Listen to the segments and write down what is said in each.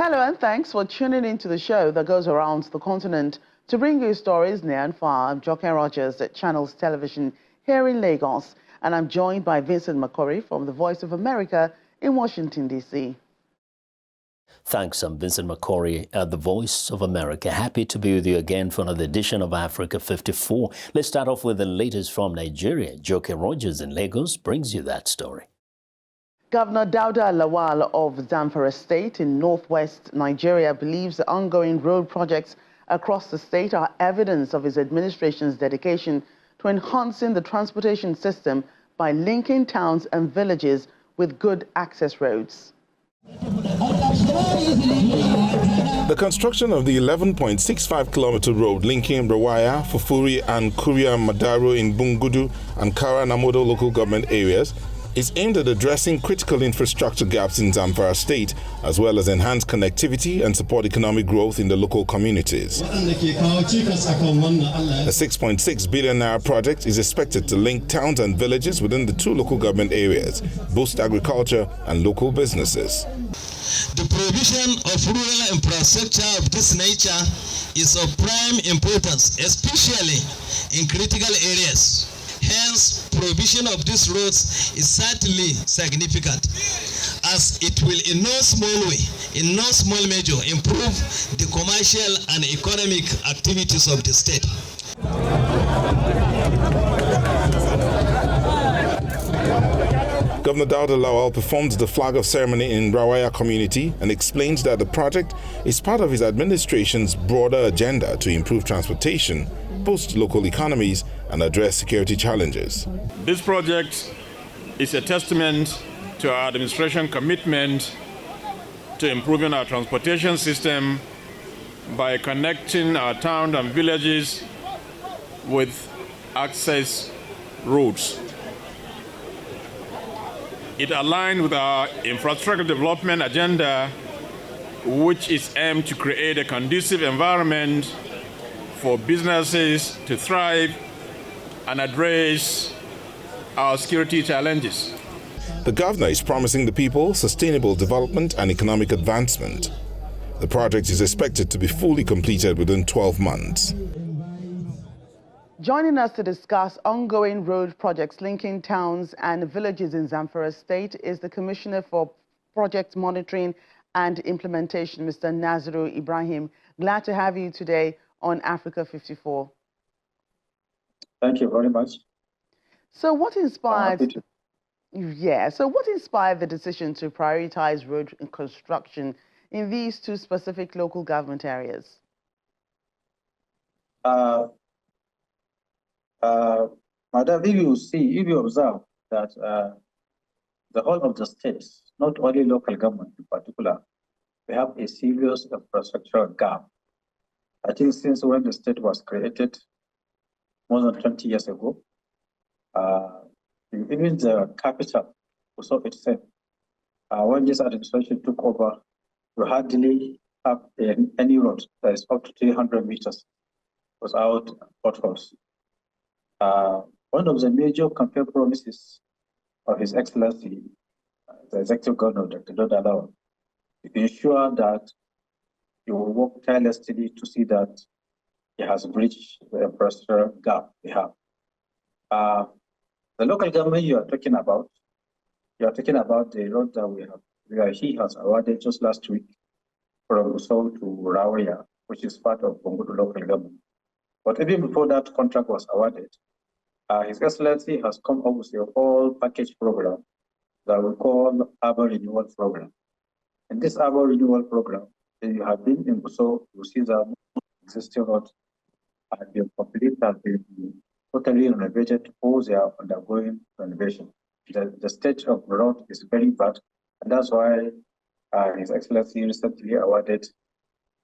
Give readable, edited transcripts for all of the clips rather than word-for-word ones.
Hello and thanks for tuning into the show that goes around the continent to bring you stories near and far. I'm Joke Rogers at Channels Television here in Lagos, and I'm joined by Vincent McCurry from the Voice of America in Washington, D.C. Thanks, I'm Vincent McCurry at the Voice of America. Happy to be with you again for another edition of Africa 54. Let's start off with the latest from Nigeria. Joke Rogers in Lagos brings you that story. Governor Dauda Lawal of Zamfara State in northwest Nigeria believes the ongoing road projects across the state are evidence of his administration's dedication to enhancing the transportation system by linking towns and villages with good access roads. The construction of the 11.65-kilometer road linking Rawaya, Fufuri and Kuria Madaro in Bungudu and Kara Namodo local government areas is aimed at addressing critical infrastructure gaps in Zamfara State, as well as enhance connectivity and support economic growth in the local communities. The 6.6 billion naira project is expected to link towns and villages within the two local government areas, boost agriculture and local businesses. The provision of rural infrastructure of this nature is of prime importance, especially in critical areas. Hence, provision of these roads is certainly significant, as it will in no small way, in no small measure, improve the commercial and economic activities of the state. Governor Dauda Lawal performed the flag-off ceremony in Rawaya community and explains that the project is part of his administration's broader agenda to improve transportation, boost local economies, and address security challenges. This project is a testament to our administration commitment to improving our transportation system by connecting our towns and villages with access roads. It aligns with our infrastructure development agenda, which is aimed to create a conducive environment for businesses to thrive and address our security challenges. The governor is promising the people sustainable development and economic advancement. The project is expected to be fully completed within 12 months. Joining us to discuss ongoing road projects linking towns and villages in Zamfara State is the Commissioner for Project Monitoring and Implementation, Mr. Naziru Ibrahim. Glad to have you today on Africa 54. Thank you very much. So what inspired the decision to prioritize road construction in these two specific local government areas? Madam, if you observe that the whole of the states, not only local government in particular, we have a serious infrastructural gap. I think since when the state was created, more than 20 years ago, even the capital also itself, when this administration took over, we hardly have any road that is up to 300 meters without potholes. One of the major campaign promises of His Excellency, the Executive Governor, Dr. Dauda Lawal, to ensure that he will work tirelessly to see that he has bridged the infrastructure gap we have. The local government you are talking about the road that we have, where he has awarded just last week from Gusau to Rawaya, which is part of Bungudu local government. But even before that contract was awarded, His Excellency has come up with a whole package program that we call Urban Renewal Program. In this Urban Renewal Program, if you have been in Gusau, you see that existing roads have been completed, have been totally renovated, or they are undergoing renovation. The state of the road is very bad, and that's why His Excellency recently awarded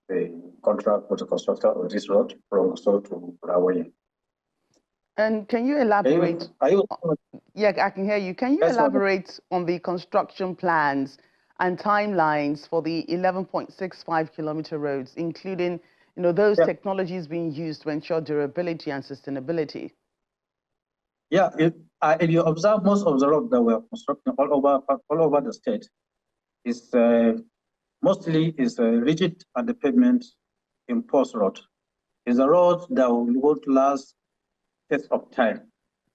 the contract for the construction of this road from Gusau to Rawaya. And can you elaborate? Yeah, I can hear you. Can you elaborate on the construction plans and timelines for the 11.65-kilometer roads, including those technologies being used to ensure durability and sustainability? Yeah, if you observe most of the roads that we are constructing all over the state, is mostly is a rigid underpavement imposed road. It's a road that will last test of time.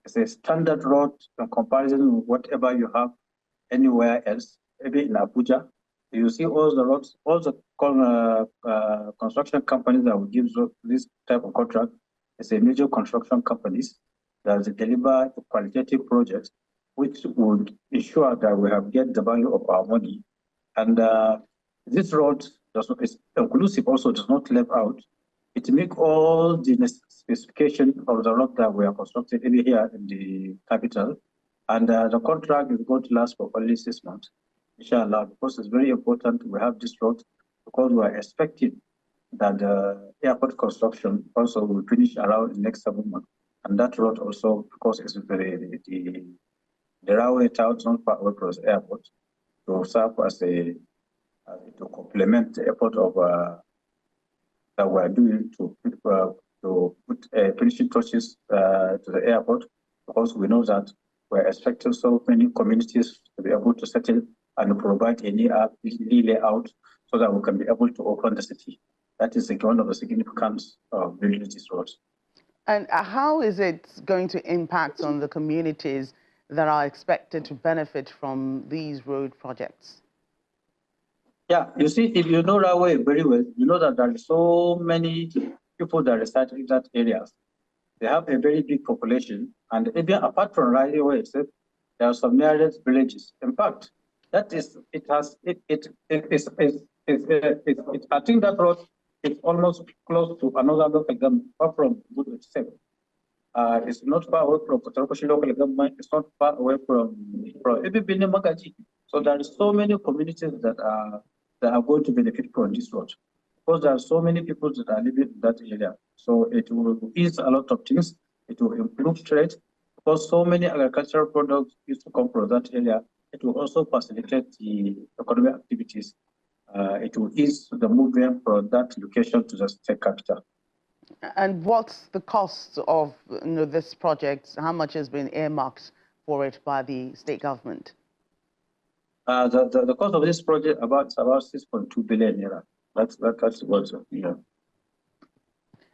It's a standard road in comparison with whatever you have anywhere else, maybe in Abuja. You see all the roads, all the construction companies that will give this type of contract is a major construction companies that deliver qualitative projects, which would ensure that we have get the value of our money. And this road is inclusive, also does not leave out. It makes all the specification of the road that we are constructing here in the capital. And the contract is going to last for only 6 months, inshallah, because it's very important we have this road, because we are expecting that the airport construction also will finish around the next 7 months. And that road also, because it's the railway town not far away from the airport, to serve as to complement the effort of that we are doing to put finishing touches to the airport, because we know that we're expecting so many communities to be able to settle and provide any layout so that we can be able to open the city. That is one of the significance of building these roads. And how is it going to impact on the communities that are expected to benefit from these road projects? Yeah, you see, if you know railway very well, you know that there are so many people that reside in that areas. They have a very big population, and even apart from railway itself, there are some nearest villages. In fact, that is, I think that road is almost close to another local government, far from Guinea itself. It's not far away from Equatorial local government. It's not far away from even Benue Magaji. So there are so many communities that are going to benefit from this road, because there are so many people that are living in that area. So it will ease a lot of things. It will improve trade, because so many agricultural products used to come from that area. It will also facilitate the economic activities. It will ease the movement from that location to the state capital. And what's the cost of this project? How much has been earmarked for it by the state government? The cost of this project is about 6.2 billion naira. That's what,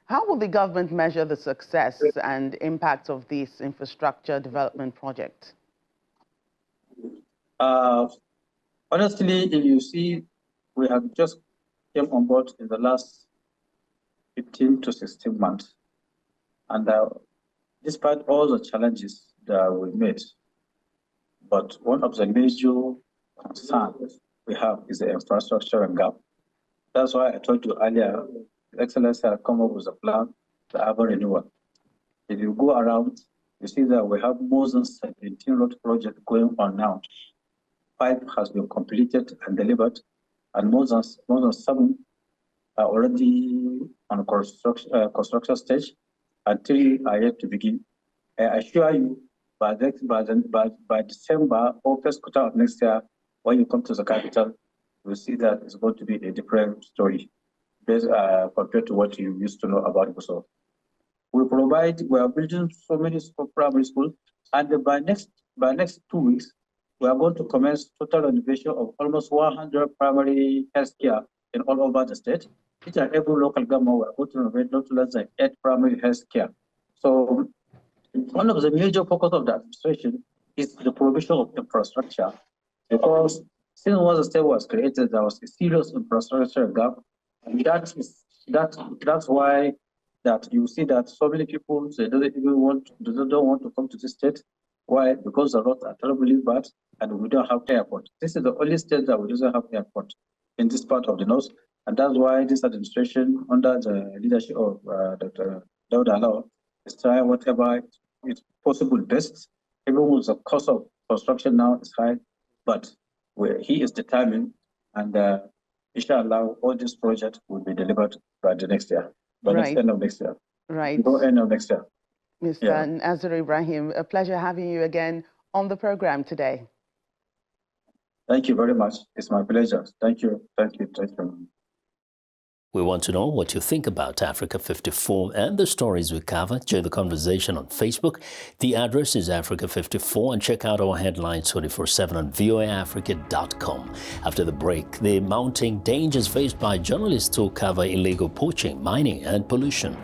How will the government measure the success and impact of this infrastructure development project? Honestly, if you see, we have just came on board in the last 15 to 16 months. And despite all the challenges that we made, but one of the major concerns we have is the infrastructure and gap. That's why I told you earlier, Excellency has come up with a plan, the urban renewal. If you go around, you see that we have more than 17 road projects going on now. 5 has been completed and delivered, and more than 7 are already on construction stage, and 3 are yet to begin. I assure you, by December or first quarter of next year, when you come to the capital, you'll see that it's going to be a different story based, compared to what you used to know about Equatorial. We are building so many primary schools, and by next 2 weeks, we are going to commence total renovation of almost 100 primary healthcare in all over the state. Each and every local government we are going to renovate not less than 8 primary healthcare. So one of the major focus of the administration is the provision of infrastructure, because since once the state was created, there was a serious infrastructure gap, and that's why that you see that so many people don't want to come to the state. Why? Because the roads are terribly bad and we don't have airport. This is the only state that we doesn't have airport in this part of the north, and that's why this administration, under the leadership of Dr. Dauda Law, is trying whatever is possible best. Even with the cost of construction now is high, but he is determined, and inshallah, all this project will be delivered by the next year, by the end of next year. Right. Before end of next year. Mr. Nazir Ibrahim, a pleasure having you again on the program today. Thank you very much. It's my pleasure. Thank you. Thank you. Thank you. We want to know what you think about Africa 54 and the stories we cover. Join the conversation on Facebook. The address is Africa54 and check out our headlines 24/7 on voaafrica.com. After the break, the mounting dangers faced by journalists who cover illegal poaching, mining and pollution.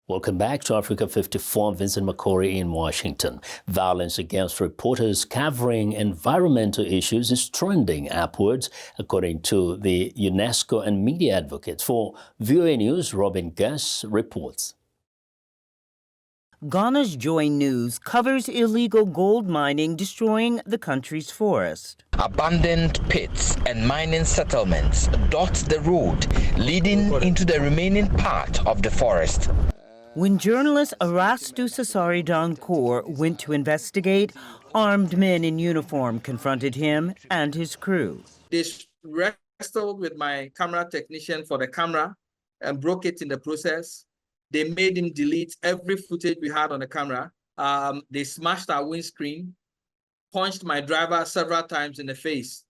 Welcome back to Africa 54. I'm Vincent McCory in Washington. Violence against reporters covering environmental issues is trending upwards, according to the UNESCO and media advocates. For VOA News, Robin Guess reports. Ghana's Joy News covers illegal gold mining destroying the country's forest. Abandoned pits and mining settlements dot the road leading into the remaining part of the forest. When journalist Arastu Sasari Dankour went to investigate, armed men in uniform confronted him and his crew. They wrestled with my camera technician for the camera and broke it in the process. They made him delete every footage we had on the camera. They smashed our windscreen, punched my driver several times in the face,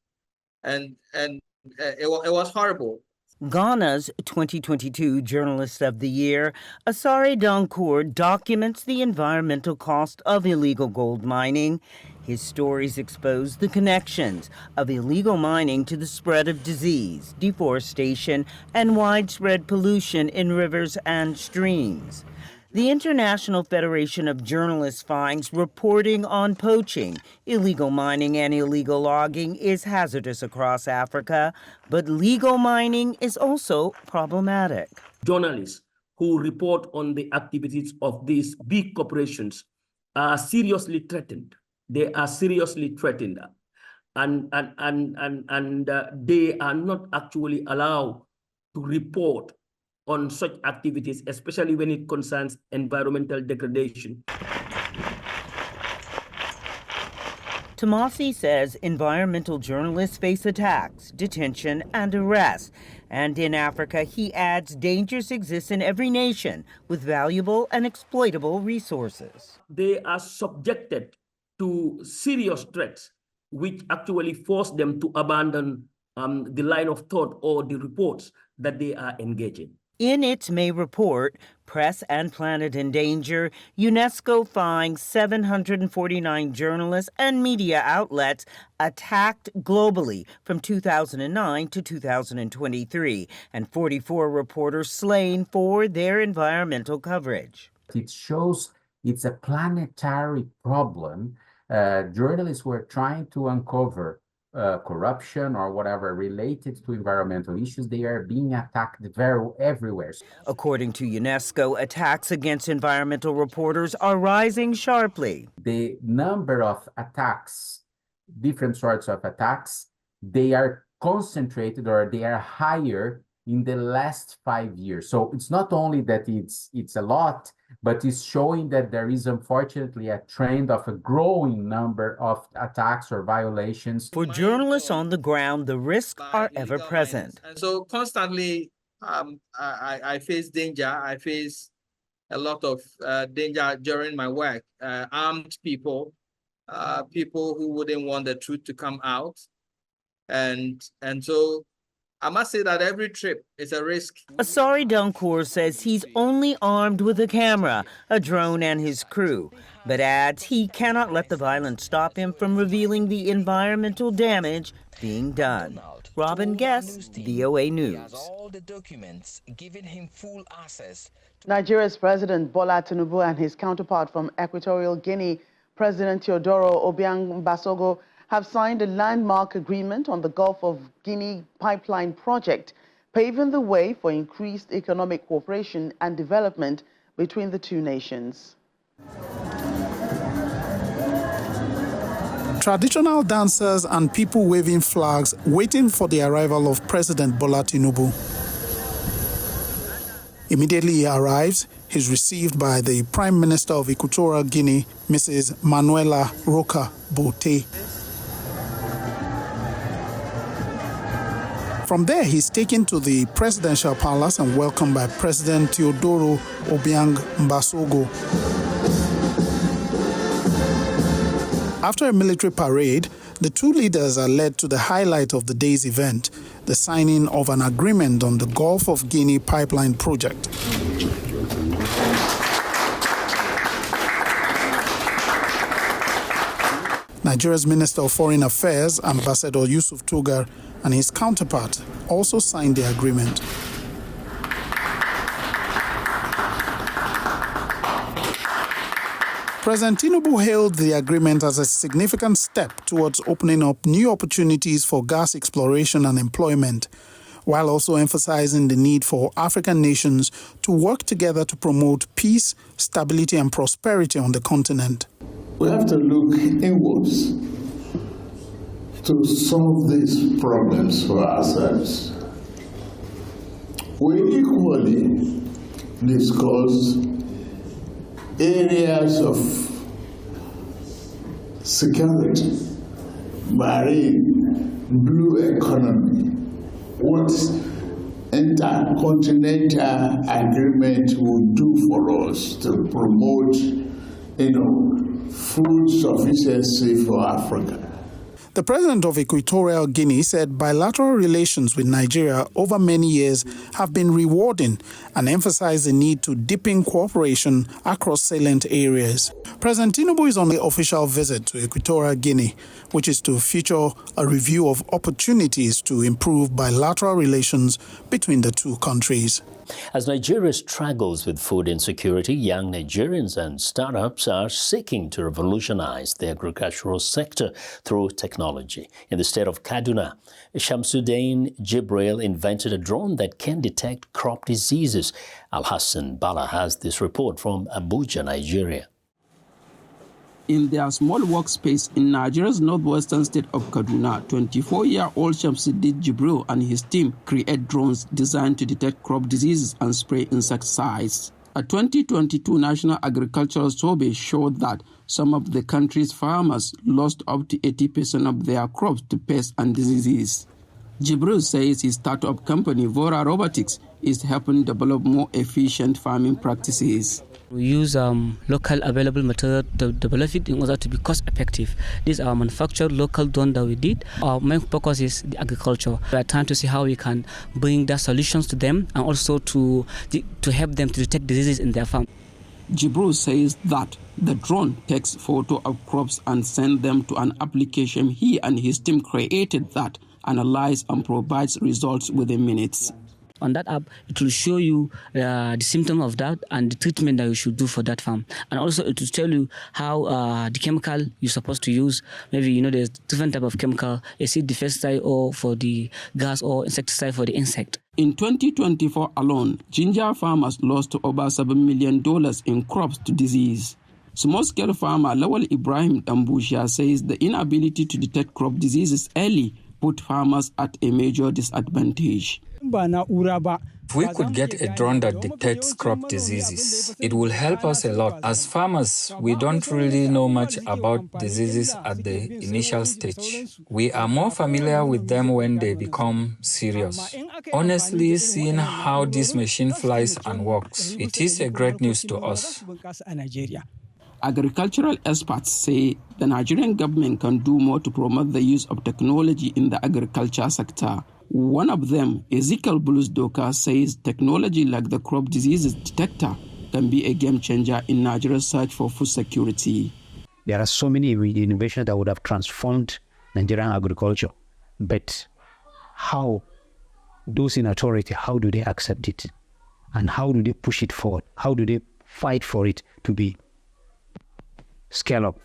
and it was horrible. Ghana's 2022 Journalist of the Year, Asare Dankour, documents the environmental cost of illegal gold mining. His stories expose the connections of illegal mining to the spread of disease, deforestation, and widespread pollution in rivers and streams. The International Federation of Journalists finds reporting on poaching, illegal mining, and illegal logging is hazardous across Africa, but legal mining is also problematic. Journalists who report on the activities of these big corporations are seriously threatened. They are seriously threatened, and they are not actually allowed to report on such activities, especially when it concerns environmental degradation. Tomasi says environmental journalists face attacks, detention, and arrest. And in Africa, he adds, dangers exist in every nation with valuable and exploitable resources. They are subjected to serious threats, which actually force them to abandon the line of thought or the reports that they are engaging. In its May report, Press and Planet in Danger, UNESCO finds 749 journalists and media outlets attacked globally from 2009 to 2023, and 44 reporters slain for their environmental coverage. It shows it's a planetary problem. Journalists were trying to uncover corruption or whatever related to environmental issues. They are being attacked everywhere. According to UNESCO, attacks against environmental reporters are rising sharply. The number of attacks, different sorts of attacks, they are concentrated or they are higher in the last 5 years. So it's not only that it's a lot, but it's showing that there is unfortunately a trend of a growing number of attacks or violations. For journalists on the ground, the risks are ever present. And so constantly I face danger. I face a lot of danger during my work. Armed people, people who wouldn't want the truth to come out. And so I must say that every trip is a risk. Asari Dankour says he's only armed with a camera, a drone, and his crew, but adds he cannot let the violence stop him from revealing the environmental damage being done. Robin Guess, VOA News. Nigeria's President Bola Tinubu and his counterpart from Equatorial Guinea, President Teodoro Obiang Mbasogo, have signed a landmark agreement on the Gulf of Guinea pipeline project, paving the way for increased economic cooperation and development between the two nations. Traditional dancers and people waving flags waiting for the arrival of President Bola Tinubu. Immediately he arrives, he's received by the Prime Minister of Equatorial Guinea, Mrs. Manuela Roca Bote. From there, he's taken to the presidential palace and welcomed by President Teodoro Obiang Mbasogo. After a military parade, the two leaders are led to the highlight of the day's event, the signing of an agreement on the Gulf of Guinea pipeline project. Nigeria's Minister of Foreign Affairs, Ambassador Yusuf Togar, and his counterpart also signed the agreement. President Tinubu hailed the agreement as a significant step towards opening up new opportunities for gas exploration and employment, while also emphasizing the need for African nations to work together to promote peace, stability, and prosperity on the continent. We have to look inwards to solve these problems for ourselves. We equally discuss areas of security, marine, blue economy, what intercontinental agreement will do for us to promote, food sufficiency for Africa. The president of Equatorial Guinea said bilateral relations with Nigeria over many years have been rewarding and emphasized the need to deepen cooperation across salient areas. President Tinubu is on the official visit to Equatorial Guinea, which is to feature a review of opportunities to improve bilateral relations between the two countries. As Nigeria struggles with food insecurity, young Nigerians and startups are seeking to revolutionize the agricultural sector through technology. In the state of Kaduna, Shamsuddin Jibril invented a drone that can detect crop diseases. Al-Hassan Bala has this report from Abuja, Nigeria. In their small workspace in Nigeria's northwestern state of Kaduna, 24-year-old Shamsuddin Jibril and his team create drones designed to detect crop diseases and spray insecticides. A 2022 National Agricultural Survey showed that some of the country's farmers lost up to 80% of their crops to pests and diseases. Jibril says his startup company, Vora Robotics, is helping develop more efficient farming practices. We use local available material to develop it in order to be cost effective. This is our manufactured local drone that we did. Our main focus is the agriculture. We are trying to see how we can bring the solutions to them and also to help them to detect diseases in their farm. Jibril says that the drone takes photo of crops and sends them to an application he and his team created that analyzes and provides results within minutes. On that app, it will show you the symptom of that and the treatment that you should do for that farm. And also it will tell you how the chemical you're supposed to use. Maybe, there's different type of chemical, acid defensicide or for the gas or insecticide for the insect. In 2024 alone, ginger farmers lost over $7 million in crops to disease. Small-scale farmer Lawal Ibrahim Dambusha says the inability to detect crop diseases early put farmers at a major disadvantage. If we could get a drone that detects crop diseases, it will help us a lot. As farmers, we don't really know much about diseases at the initial stage. We are more familiar with them when they become serious. Honestly, seeing how this machine flies and works, it is a great news to us. Agricultural experts say the Nigerian government can do more to promote the use of technology in the agriculture sector. One of them, Ezekiel Bulus-Doka, says technology like the crop diseases detector can be a game changer in Nigeria's search for food security. There are so many innovations that would have transformed Nigerian agriculture. But how those in authority, how do they accept it? And how do they push it forward? How do they fight for it to be scale up?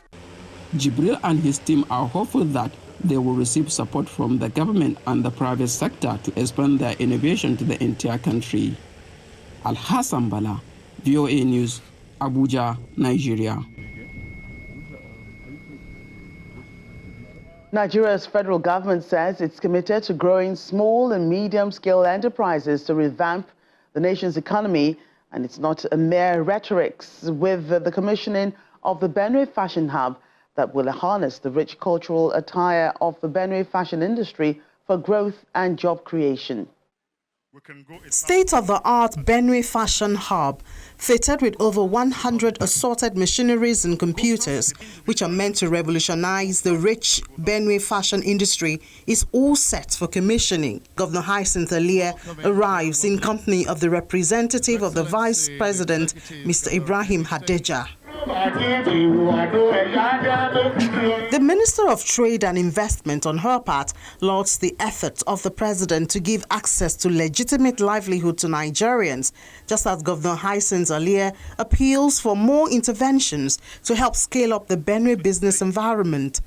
Jibril and his team are hopeful that they will receive support from the government and the private sector to expand their innovation to the entire country. Al-Hassan Bala, VOA News, Abuja, Nigeria. Nigeria's federal government says it's committed to growing small and medium-scale enterprises to revamp the nation's economy, and it's not a mere rhetoric, with the commissioning of the Benue Fashion Hub that will harness the rich cultural attire of the Benue fashion industry for growth and job creation. State-of-the-art Benue fashion hub, fitted with over 100 assorted machineries and computers, which are meant to revolutionize the rich Benue fashion industry, is all set for commissioning. Governor Hyacinth Alia arrives in company of the representative of the Vice President, Mr. Ibrahim Hadeja. The Minister of Trade and Investment, on her part, lauds the efforts of the President to give access to legitimate livelihood to Nigerians, just as Governor Hyacinth Alia appeals for more interventions to help scale up the Benue business environment.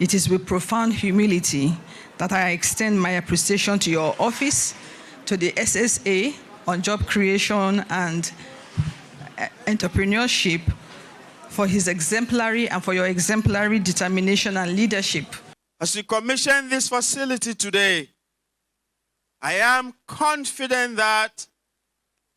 It is with profound humility that I extend my appreciation to your office, to the SSA on job creation and entrepreneurship, for his exemplary and for your exemplary determination and leadership. As we commission this facility today, I am confident that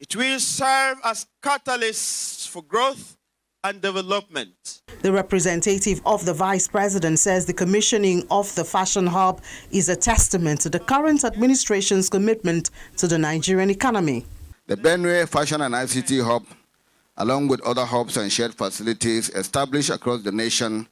it will serve as catalysts for growth and development. The representative of the Vice President says the commissioning of the fashion hub is a testament to the current administration's commitment to the Nigerian economy. The Benue Fashion and ICT Hub, along with other hubs and shared facilities established across the nation,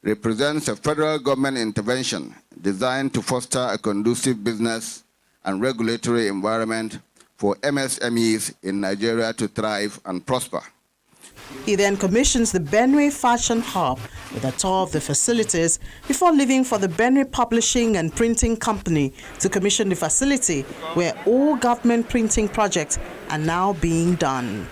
represents a federal government intervention designed to foster a conducive business and regulatory environment for MSMEs in Nigeria to thrive and prosper. He then commissions the Benue Fashion Hub with a tour of the facilities before leaving for the Benue Publishing and Printing Company to commission the facility where all government printing projects are now being done.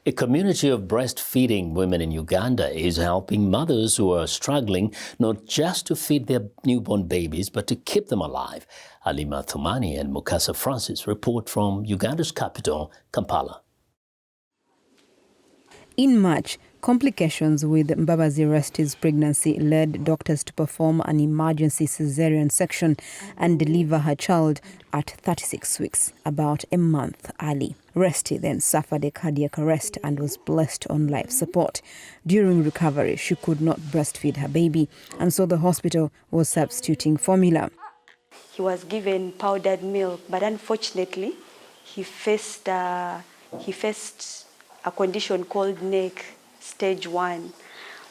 A community of breastfeeding women in Uganda is helping mothers who are struggling not just to feed their newborn babies, but to keep them alive. Halima Thumani and Mukasa Francis report from Uganda's capital, Kampala. In March, complications with Mbabazi Resti's pregnancy led doctors to perform an emergency cesarean section and deliver her child at 36 weeks, about a month early. Resti then suffered a cardiac arrest and was placed on life support. During recovery, she could not breastfeed her baby, and so the hospital was substituting formula. He was given powdered milk, but unfortunately, he faced a condition called NEC stage 1,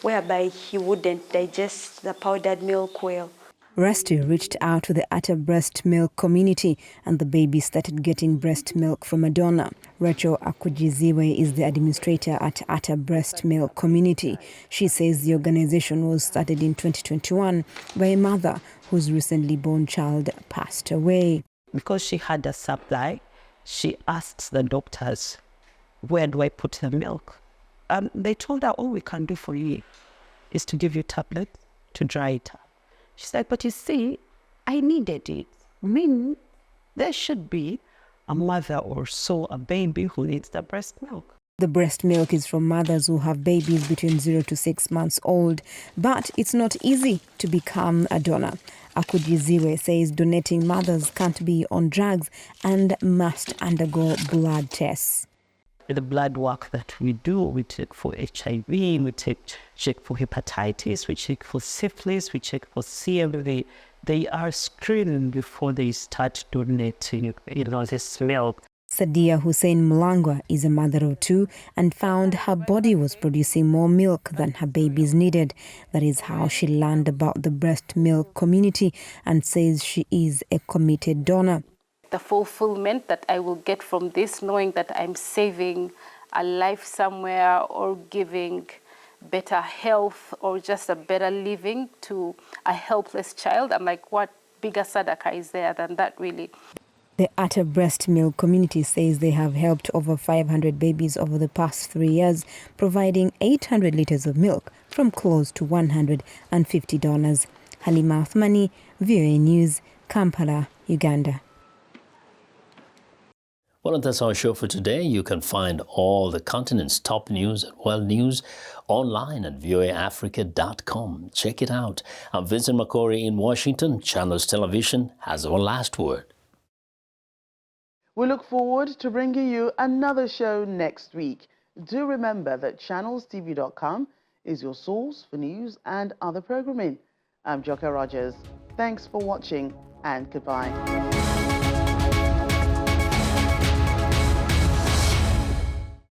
whereby he wouldn't digest the powdered milk well. Resti reached out to the Atta breast milk community, and the baby started getting breast milk from a donor. Rachel Akujiziwe is the administrator at Atta breast milk community. She says the organization was started in 2021 by a mother whose recently born child passed away. Because she had a supply, she asked the doctors, where do I put the milk? They told her, all we can do for you is to give you tablets to dry it up. She said, but you see, I needed it. I mean, there should be a mother or so, a baby who needs the breast milk. The breast milk is from mothers who have babies between 0 to 6 months old, but it's not easy to become a donor. Akujiziwe says donating mothers can't be on drugs and must undergo blood tests. The blood work that we do, we check for HIV, we check for hepatitis, we check for syphilis, we check for CMV. They are screened before they start donating, this milk. Sadia Hussein Mulangwa is a mother of 2 and found her body was producing more milk than her babies needed. That is how she learned about the breast milk community and says she is a committed donor. The fulfillment that I will get from this, knowing that I'm saving a life somewhere or giving better health or just a better living to a helpless child. I'm like, what bigger sadaka is there than that, really? The Atta breast milk community says they have helped over 500 babies over the past 3 years, providing 800 liters of milk from close to 150 donors. Halima Othmani, VOA News, Kampala, Uganda. Well, that's our show for today. You can find all the continent's top news and world news online at voaafrica.com. Check it out. I'm Vincent McCory in Washington. Channels Television has our last word. We look forward to bringing you another show next week. Do remember that channelstv.com is your source for news and other programming. I'm Joker Rogers. Thanks for watching and goodbye.